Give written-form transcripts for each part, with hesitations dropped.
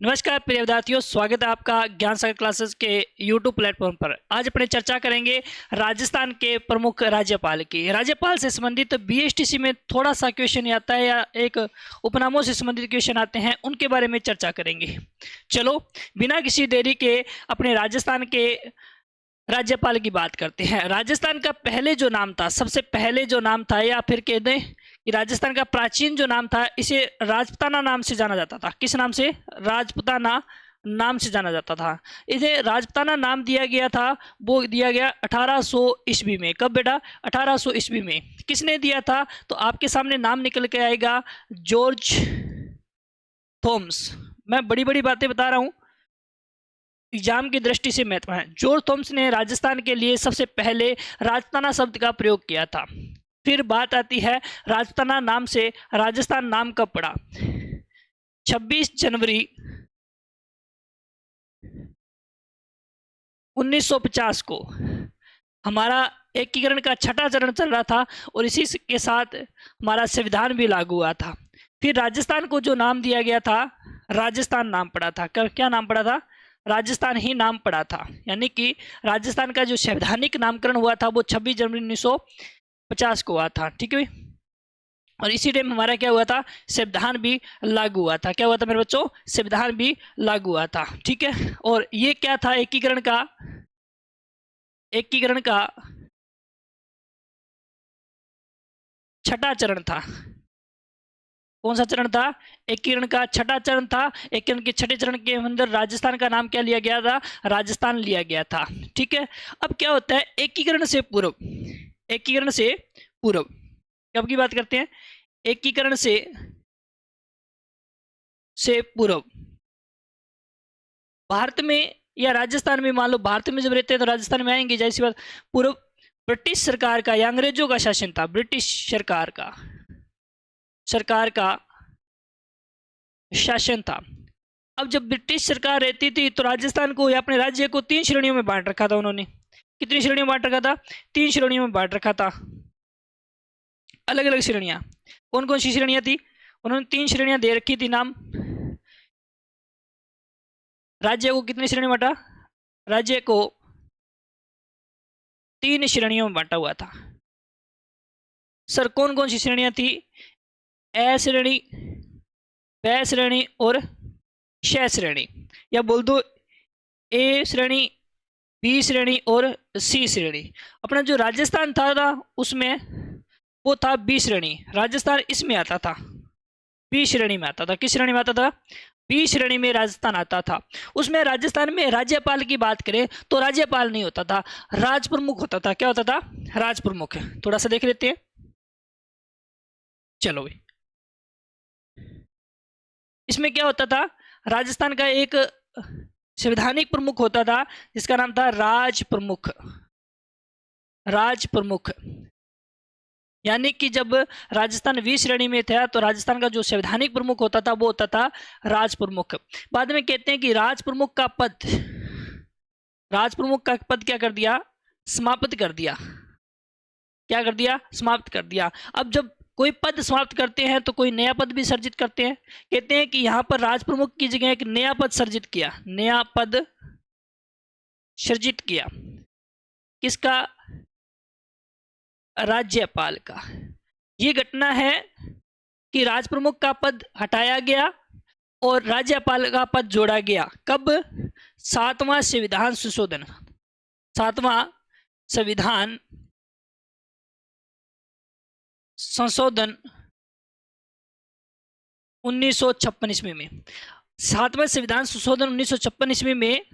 नमस्कार प्रिय विद्यार्थियों, स्वागत है आपका ज्ञान सागर क्लासेस के यूट्यूब प्लेटफॉर्म पर। आज अपने चर्चा करेंगे राजस्थान के प्रमुख राज्यपाल की। राज्यपाल से संबंधित बीएसटीसी में थोड़ा सा क्वेश्चन आता है या एक उपनामों से संबंधित क्वेश्चन आते हैं, उनके बारे में चर्चा करेंगे। चलो बिना किसी देरी के अपने राजस्थान के राज्यपाल की बात करते हैं। राजस्थान का पहले जो नाम था, सबसे पहले जो नाम था, या फिर कह दें कि राजस्थान का प्राचीन जो नाम था, इसे राजपुताना नाम से जाना जाता था। किस नाम से? राजपुताना नाम से जाना जाता था। इसे राजपुताना नाम दिया गया था, वो दिया गया 1800 ईस्वी में। कब बेटा? 1800 ईस्वी में। किसने दिया था? तो आपके सामने नाम निकल के आएगा, जॉर्ज थॉमस। मैं बड़ी बड़ी बातें बता रहा हूं, एग्जाम की दृष्टि से महत्व है। जॉर्ज थॉमस ने राजस्थान के लिए सबसे पहले राजपुताना शब्द का प्रयोग किया था। फिर बात आती है राजपुताना नाम से राजस्थान नाम कब पड़ा? 26 जनवरी 1950 को हमारा एकीकरण का छठा चरण चल रहा था और इसी के साथ हमारा संविधान भी लागू हुआ था। फिर राजस्थान को जो नाम दिया गया था, राजस्थान नाम पड़ा था। क्या नाम पड़ा था? राजस्थान ही नाम पड़ा था। यानी कि राजस्थान का जो संवैधानिक नामकरण हुआ था वो 26 जनवरी 1950 को हुआ था। ठीक है, और इसी टाइम हमारा क्या हुआ था? संविधान भी लागू हुआ था। क्या हुआ था मेरे बच्चों? संविधान भी लागू हुआ था। ठीक है, और ये क्या था? एकीकरण का छठा चरण था। कौन सा चरण था? एकीकरण का छठा चरण था। एकीकरण के छठे चरण के अंदर राजस्थान का नाम क्या लिया गया था? राजस्थान लिया गया था। ठीक है, अब क्या होता है एकीकरण से पूर्व? एकीकरण से पूर्व कब की बात करते हैं? एकीकरण से पूर्व भारत में या राजस्थान में, मान लो भारत में जब रहते हैं तो राजस्थान में आएंगे, जैसी बात। पूर्व ब्रिटिश सरकार का या अंग्रेजों का शासन था। ब्रिटिश सरकार का शासन था। अब जब ब्रिटिश सरकार रहती थी तो राजस्थान को या अपने राज्य को 3 श्रेणियों में बांट रखा था उन्होंने। कितनी श्रेणियों में बांट रखा था? 3 श्रेणियों में बांट रखा था। अलग अलग श्रेणियां। कौन कौन सी श्रेणियां थी? उन्होंने 3 श्रेणियां दे रखी थी। नाम, राज्य को कितनी श्रेणी बांटा? राज्य को 3 श्रेणियों में बांटा हुआ था। सर कौन कौन सी श्रेणियां थी? ए श्रेणी, ब श्रेणी और श श्रेणी। या बोल दो ए श्रेणी, बी श्रेणी और सी श्रेणी। अपना जो राजस्थान था उसमें वो था बी श्रेणी। राजस्थान इसमें आता था, बी श्रेणी में आता था। किस श्रेणी में आता था? बी श्रेणी में राजस्थान आता था। उसमें राजस्थान में राज्यपाल की बात करें तो राज्यपाल नहीं होता था, राज प्रमुख होता था। क्या होता था? राज प्रमुख। थोड़ा सा देख लेते हैं। चलो भाई, इसमें क्या होता था? राजस्थान का एक संवैधानिक प्रमुख होता था जिसका नाम था राज प्रमुख। राज प्रमुख यानी कि जब राजस्थान वी श्रेणी में था तो राजस्थान का जो संवैधानिक प्रमुख होता था वो होता था राज प्रमुख। बाद में कहते हैं कि राज प्रमुख का पद क्या कर दिया? समाप्त कर दिया। क्या कर दिया? समाप्त कर दिया। अब जब कोई पद समाप्त करते हैं तो कोई नया पद भी सर्जित करते हैं। कहते हैं कि यहां पर राज प्रमुख की जगह एक नया पद सर्जित किया। नया पद सर्जित किया। किसका? राज्यपाल का। ये घटना है कि राज प्रमुख का पद हटाया गया और राज्यपाल का पद जोड़ा गया। कब? 7वां संविधान संशोधन। 7वां संविधान संशोधन 1956 ईस्वी में। 7वें संविधान संशोधन 1956 ईस्वी में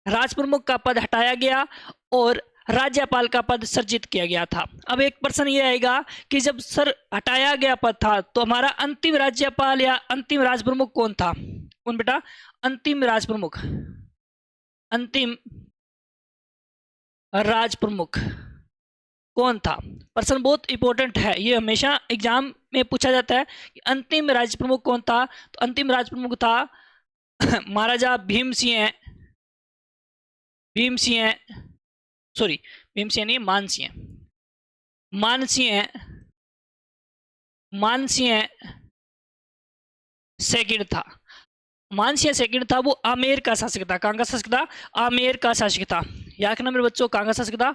राज प्रमुख का पद हटाया गया और राज्यपाल का पद सर्जित किया गया था। अब एक प्रश्न ये आएगा कि जब सर हटाया गया पद था तो हमारा अंतिम राज्यपाल या अंतिम राज प्रमुख कौन था? कौन बेटा? अंतिम राज प्रमुख। अंतिम राज प्रमुख कौन था? प्रश्न बहुत इंपॉर्टेंट है, ये हमेशा एग्जाम में पूछा जाता है कि अंतिम राज प्रमुख कौन था। तो अंतिम राज प्रमुख था महाराजा भीम सिंह सॉरी, भीम सिंह नहीं, मान सिंह सेकंड था। मानसिंह सेकंड था, वो आमेर का शासक था। कहाँ का शासक था? आमेर का शासक था। याद रखना मेरे बच्चों, कहाँ का शासक था?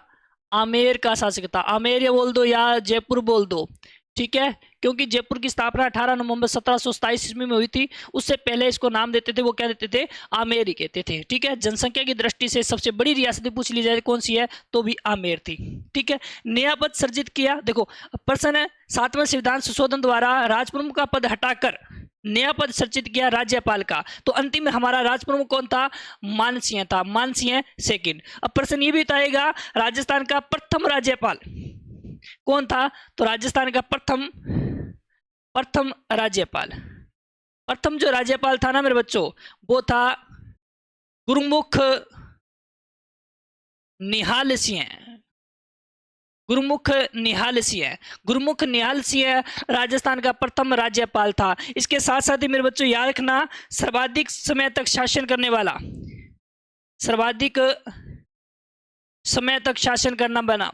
आमेर का शासक था। आमेर या बोल दो या जयपुर बोल दो, ठीक है, क्योंकि जयपुर की स्थापना 18 नवंबर 1727 ईस्वी में हुई थी। उससे पहले इसको नाम देते थे, वो क्या देते थे? आमेर ही कहते थे, ठीक है। जनसंख्या की दृष्टि से सबसे बड़ी रियासत पूछ ली जाए कौन सी है, तो भी आमेर थी, ठीक है। नया पद सर्जित किया, देखो प्रश्न है, 7वें संविधान संशोधन द्वारा राजप्रमुख का पद हटाकर नया पद सर्जित किया राज्यपाल का, तो अंतिम में हमारा राजप्रमुख कौन था? मानसिंह था, मानसिंह सेकंड। अब प्रश्न ये भी बताएगा राजस्थान का प्रथम राज्यपाल कौन था, तो राजस्थान का प्रथम राज्यपाल, प्रथम जो राज्यपाल था ना मेरे बच्चों, वो था गुरुमुख निहाल सिंह। गुरुमुख निहाल सिंह, गुरुमुख निहाल सिंह राजस्थान का प्रथम राज्यपाल था। इसके साथ साथ ही मेरे बच्चों याद रखना, सर्वाधिक समय तक शासन करने वाला, सर्वाधिक समय तक शासन करना बना,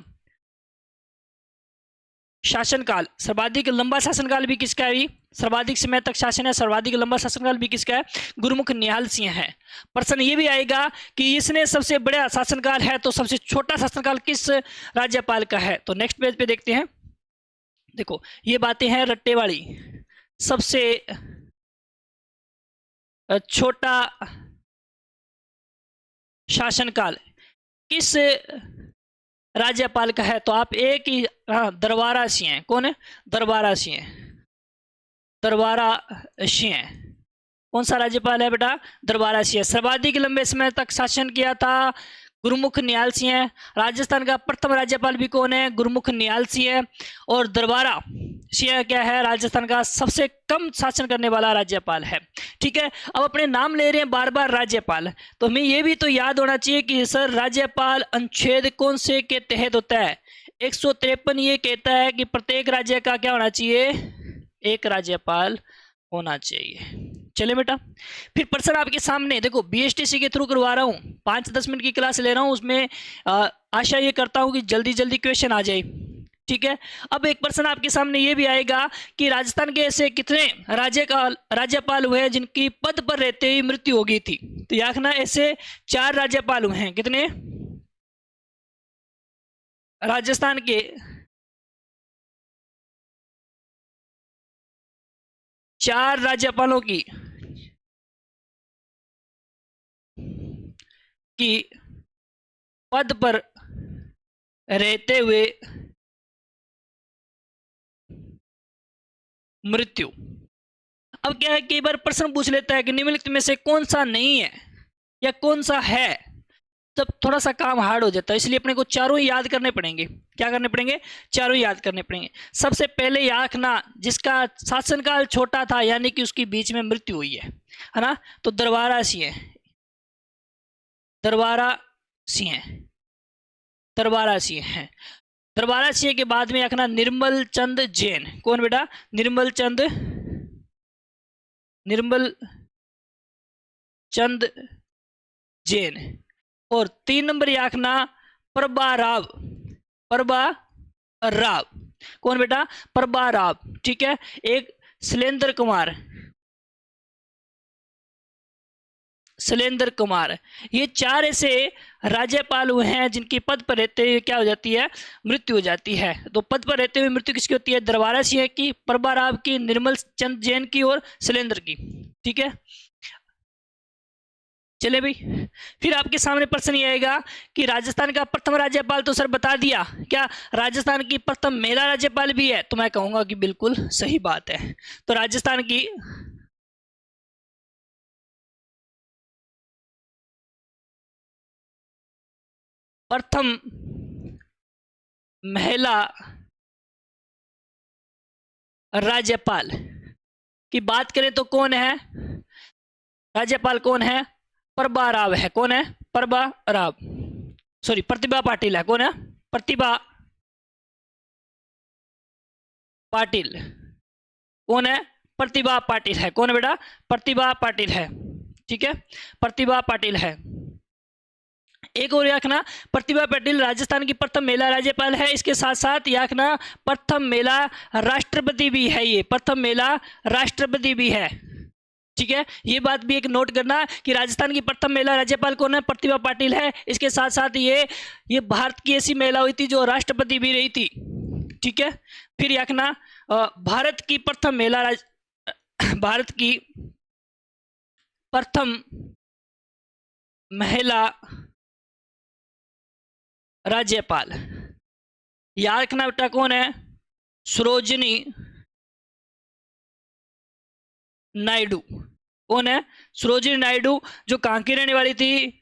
शासनकाल, सर्वाधिक लंबा शासनकाल भी किसका है? सर्वाधिक समय तक शासन है, सर्वाधिक लंबा शासनकाल भी किसका है? गुरुमुख निहाल सिंह है। प्रश्न ये भी आएगा कि इसने सबसे बड़ा शासनकाल है, तो सबसे छोटा शासनकाल किस राज्यपाल का है? तो नेक्स्ट पेज पे देखते हैं। देखो ये बातें हैं रट्टे वाली। सबसे छोटा शासनकाल किस राज्यपाल का है? तो आप एक ही, दरबारा सिंह। कौन है? दरबारा सिंह। दरबारा सिंह कौन सा राज्यपाल है बेटा? दरबारा सिंह। सर्वाधिक लंबे समय तक शासन किया था, गुरुमुख निहाल सिंह। राजस्थान का प्रथम राज्यपाल भी कौन है? गुरुमुख निहाल सिंह। और दरबारा सिंह क्या है? राजस्थान का सबसे कम शासन करने वाला राज्यपाल है, ठीक है। अब अपने नाम ले रहे हैं बार बार राज्यपाल, तो हमें ये भी तो याद होना चाहिए कि सर राज्यपाल अनुच्छेद कौन से के तहत होता है? 153 ये कहता है कि प्रत्येक राज्य का क्या होना चाहिए? एक राज्यपाल होना चाहिए। चले बेटा, फिर प्रश्न आपके सामने देखो, बीएसटीसी के थ्रू करवा रहा हूँ, 5-10 मिनट की क्लास ले रहा हूँ, उसमें आशा ये करता हूँ कि जल्दी जल्दी क्वेश्चन आ जाए, ठीक है। अब एक प्रश्न आपके सामने ये भी आएगा कि राजस्थान के ऐसे कितने राज्यपाल हुए जिनकी पद पर रहते ही मृत्यु हो गई थी? तो याद रखना, ऐसे 4 राज्यपाल हुए हैं। कितने? राजस्थान के 4 राज्यपालों की पद पर रहते हुए मृत्यु। अब क्या है, कई बार प्रश्न पूछ लेता है कि निम्नलिखित में से कौन सा नहीं है या कौन सा है, तब थोड़ा सा काम हार्ड हो जाता है। इसलिए अपने को चारों ही याद करने पड़ेंगे। क्या करने पड़ेंगे? चारों याद करने पड़ेंगे। सबसे पहले याद रखना, जिसका शासनकाल छोटा था यानी कि उसकी बीच में मृत्यु हुई है ना, तो दरबारा सिंह। दरबारा सिंह, दरबारा सिंह है। दरबारा सिंह के बाद में रखना निर्मल चंद जैन। कौन बेटा? निर्मल चंद जैन। और 3 नंबर रखना प्रभा राव। प्रभा राव कौन बेटा? प्रभा राव, ठीक है। एक शैलेंद्र कुमार, शैलेंद्र कुमार। ये 4 ऐसे राज्यपाल हुए हैं जिनकी पद पर रहते हुए क्या हो जाती है? मृत्यु हो जाती है। तो पद पर रहते हुए मृत्यु किसकी होती है? दरबारा सिंह की, प्रभा राव की, निर्मल चंद जैन की और शैलेंद्र की, ठीक है। चले भाई, फिर आपके सामने प्रश्न ये आएगा कि राजस्थान का प्रथम राज्यपाल तो सर बता दिया, क्या राजस्थान की प्रथम महिला राज्यपाल भी है? तो मैं कहूंगा कि बिल्कुल सही बात है। तो राजस्थान की प्रथम महिला राज्यपाल की बात करें तो कौन है? राज्यपाल कौन है? प्रभा राव है। कौन है? प्रभा राव, सॉरी प्रतिभा पाटिल है। कौन है? प्रतिभा पाटिल। कौन है? प्रतिभा पाटिल है। कौन बेटा? प्रतिभा पाटिल है, ठीक है, प्रतिभा पाटिल है। एक और रखना, प्रतिभा पाटिल राजस्थान की प्रथम महिला राज्यपाल है। इसके साथ साथ रखना प्रथम महिला राष्ट्रपति भी है। ये प्रथम महिला राष्ट्रपति भी है, ठीक है, ये बात भी एक नोट करना कि राजस्थान की प्रथम महिला राज्यपाल कौन है, प्रतिभा पाटिल है। इसके साथ साथ ये भारत की ऐसी महिला हुई थी जो राष्ट्रपति भी रही थी। ठीक है, फिर रखना भारत की प्रथम महिला राज्यपाल याद रखना बेटा कौन है, सरोजिनी नायडू। कौन है, सरोजिनी नायडू, जो कहां की रहने वाली थी,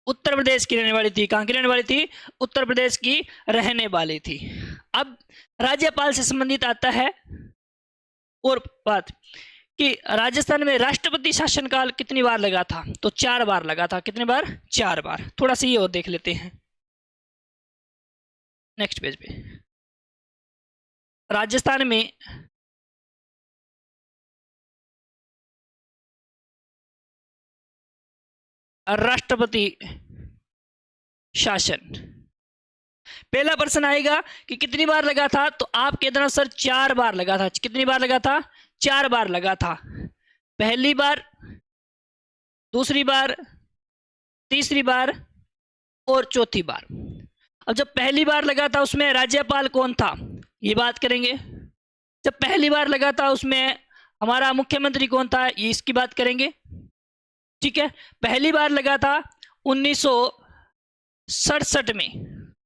उत्तर प्रदेश की रहने वाली थी। कहां की रहने वाली थी, उत्तर प्रदेश की रहने वाली थी। अब राज्यपाल से संबंधित आता है और बात कि राजस्थान में राष्ट्रपति शासनकाल कितनी बार लगा था, तो 4 बार लगा था। कितनी बार, 4 बार। थोड़ा सा ये और देख लेते हैं नेक्स्ट पेज पे। राजस्थान में राष्ट्रपति शासन, पहला प्रश्न आएगा कि कितनी बार लगा था, तो आप कह देना सर 4 बार लगा था। कितनी बार लगा था, 4 बार लगा था। पहली बार, दूसरी बार, तीसरी बार और चौथी बार। अब जब पहली बार लगा था उसमें राज्यपाल कौन था, ये बात करेंगे। जब पहली बार लगा था उसमें हमारा मुख्यमंत्री कौन था, ये इसकी बात करेंगे। ठीक है, पहली बार लगा था 1967 में।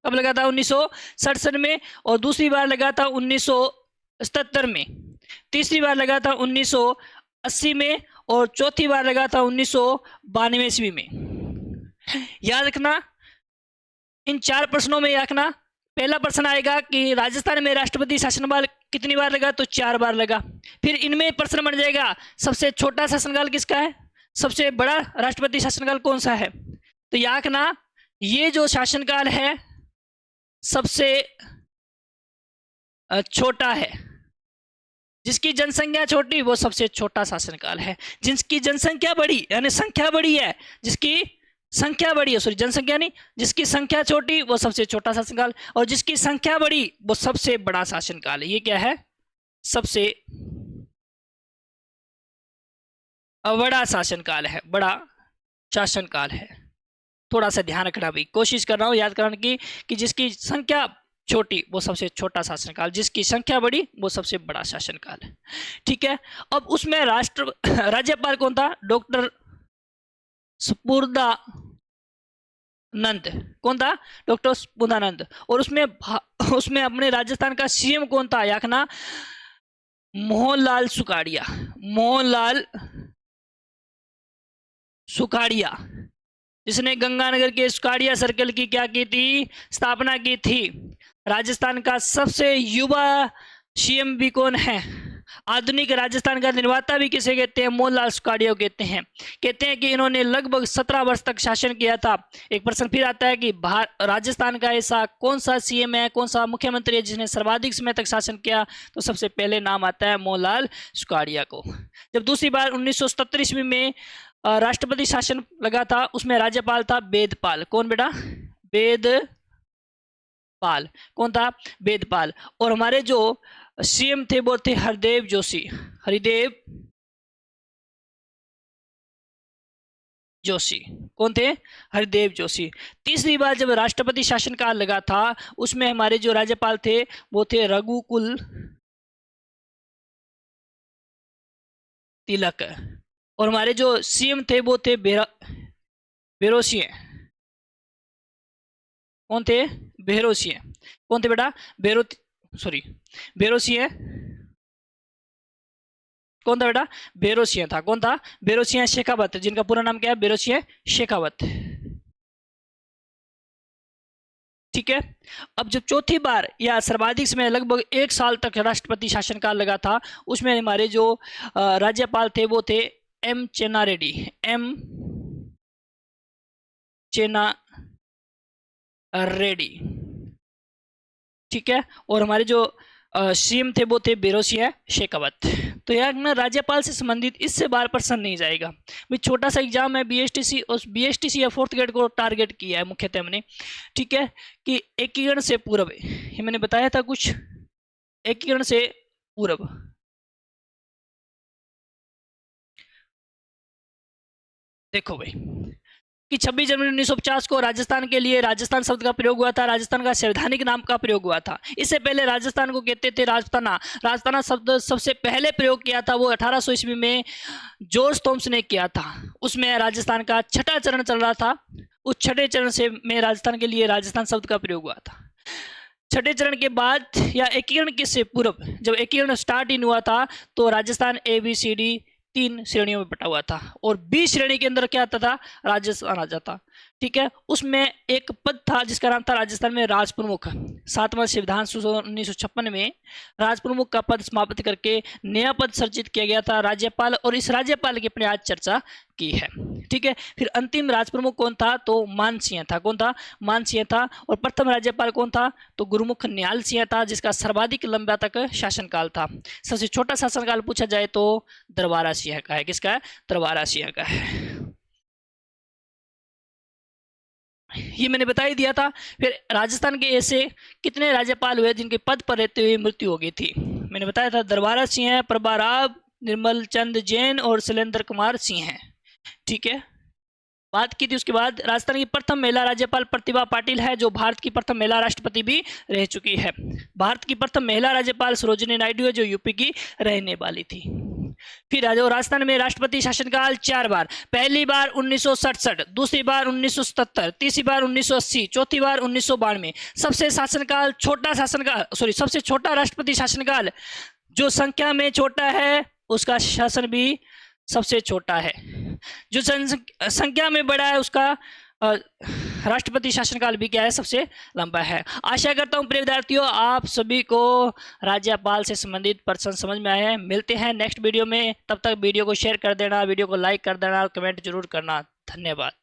कब लगा था, 1967 में। और दूसरी बार लगा था 1977 में। तीसरी बार लगा था 1980 में। और चौथी बार लगा था 1992 ईस्वी में। याद रखना इन 4 प्रश्नों में, रखना पहला प्रश्न आएगा कि राजस्थान में राष्ट्रपति शासनकाल कितनी बार लगा, तो 4 बार लगा। फिर इनमें प्रश्न बन जाएगा सबसे छोटा शासनकाल किसका है, सबसे बड़ा राष्ट्रपति शासनकाल कौन सा है। तो याद रखना ये जो शासनकाल है सबसे छोटा है। जिसकी जनसंख्या छोटी वो सबसे छोटा शासनकाल है। जिसकी जनसंख्या बड़ी यानी संख्या बड़ी है, जिसकी संख्या बड़ी है, सॉरी जनसंख्या नहीं, जिसकी संख्या छोटी वो सबसे छोटा शासनकाल, और जिसकी संख्या बड़ी वो सबसे बड़ा शासनकाल है। ये क्या है, सबसे बड़ा शासनकाल है, बड़ा शासनकाल है। थोड़ा सा ध्यान रखना भी, कोशिश कर रहा हूं याद कराने की कि जिसकी संख्या छोटी वो सबसे छोटा शासनकाल, जिसकी संख्या बड़ी वो सबसे बड़ा शासनकाल है। ठीक है, अब उसमें राज्यपाल कौन था, डॉक्टर स्फूर्दानंद। कौन था, डॉक्टर स्फूर्दानंद। और उसमें अपने राजस्थान का सीएम कौन था, याकना मोहनलाल सुखाड़िया। मोहनलाल सुखाड़िया, जिसने गंगानगर के सुखाड़िया सर्कल की क्या की थी, स्थापना की थी। राजस्थान का सबसे युवा सीएम भी कौन है, आधुनिक राजस्थान का निर्माता भी किसे कहते हैं, मोहनलाल सुखाड़िया को कहते हैं। कहते हैं कि इन्होंने लगभग 17 वर्ष तक शासन किया था। एक प्रश्न फिर आता है कि राजस्थान का ऐसा कौन सा सीएम है, कौन सा मुख्यमंत्री है जिसने सर्वाधिक समय तक शासन किया, तो सबसे पहले नाम आता है मोहनलाल सुखाड़िया को। जब दूसरी बार 1977 ईस्वी में राष्ट्रपति शासन लगा था, उसमें राज्यपाल था वेदपाल। कौन बेटा, वेदपाल। कौन था, वेदपाल। और हमारे जो सीएम थे वो थे हरिदेव जोशी। हरिदेव जोशी। कौन थे, हरिदेव जोशी। तीसरी बार जब राष्ट्रपति शासनकाल लगा था उसमें हमारे जो राज्यपाल थे वो थे रघुकुल तिलक। और हमारे जो सीएम थे वो थे बेरोसिए। कौन थे, बेरोसिए। कौन थे बेटा, बेरोसिए। कौन था बेटा, बेरोसिए था। कौन था, बेरोसिए शेखावत, जिनका पूरा नाम क्या है, बेरोसिए शेखावत। ठीक है, अब जब चौथी बार या सर्वाधिक समय लगभग 1 साल तक राष्ट्रपति शासनकाल लगा था, उसमें हमारे जो राज्यपाल थे वो थे एम चेन्ना रेड्डी। एम चेन्ना रेड्डी। ठीक है, और हमारे जो सीएम थे वो थे बेरोसिया शेखावत। तो यार ना राज्यपाल से संबंधित इससे बार प्रश्न नहीं जाएगा भाई। छोटा सा एग्जाम है बीएसटीसी, और बीएसटीसी या 4th ग्रेड को टारगेट किया है मुख्यतः हमने। ठीक है, कि एकीकरण से पूर्व, ये मैंने बताया था कुछ, एकीकरण से पूर्व देखो भाई कि 26 जनवरी 1950 को राजस्थान के लिए राजस्थान शब्द का प्रयोग हुआ था, राजस्थान का संवैधानिक नाम का प्रयोग हुआ था। इससे पहले राजस्थान को कहते थे राजपुताना। राजपुताना शब्द सबसे पहले प्रयोग किया था वो 1800 ईस्वी में जॉर्ज थॉम्स ने किया था। उसमें राजस्थान का छठा चरण चल रहा था। उस छठे चरण से में राजस्थान के लिए राजस्थान शब्द का प्रयोग हुआ था। छठे चरण के बाद या एकीकरण के से पूर्व जब एकीकरण स्टार्ट इन हुआ था तो राजस्थान ABCD 3 श्रेणियों में बटा हुआ था और B श्रेणी के अंदर क्या आता था, राजस्थान आ जाता। ठीक है, उसमें एक पद था जिसका नाम था राजस्थान में राज प्रमुख। 7वां संविधान 1956 में राज प्रमुख का पद समाप्त करके नया पद सृजित किया गया था राज्यपाल, और इस राज्यपाल की अपने आज चर्चा की है। ठीक है, फिर अंतिम राज प्रमुख कौन था तो मानसिंह था। कौन था? मानसिंह था। और प्रथम राज्यपाल कौन था तो गुरुमुख न्याल सिंह था, जिसका सर्वाधिक लंबा तक शासनकाल था। सबसे छोटा शासनकाल पूछा जाए तो दरबारा सिंह का है। किसका है? दरबारा सिंह का है। ये मैंने बता ही दिया था। फिर राजस्थान के ऐसे कितने राज्यपाल हुए जिनके पद पर रहते हुए मृत्यु हो गई थी? मैंने बताया था दरबारा सिंह, प्रभाराव, निर्मल चंद जैन और शैलेंद्र कुमार सिंह हैं। ठीक है, बात की थी। उसके बाद राजस्थान की प्रथम महिला राज्यपाल प्रतिभा पाटिल है, जो भारत की प्रथम महिला राष्ट्रपति भी रह चुकी है। भारत की प्रथम महिला राज्यपाल सरोजिनी नायडू है, जो यूपी की रहने वाली थी। फिर राजस्थान में राष्ट्रपति शासनकाल 4 बार। पहली बार 1967, दूसरी बार 1977, तीसरी बार 1980, चौथी बार 1992। सबसे छोटा राष्ट्रपति शासनकाल जो संख्या में छोटा है उसका शासन भी सबसे छोटा है, जो संख्या में बड़ा है उसका राष्ट्रपति शासनकाल भी क्या है? सबसे लंबा है। आशा करता हूं प्रिय विद्यार्थियों आप सभी को राज्यपाल से संबंधित प्रश्न समझ में आए हैं। मिलते हैं नेक्स्ट वीडियो में, तब तक वीडियो को शेयर कर देना, वीडियो को लाइक कर देना, कमेंट जरूर करना। धन्यवाद।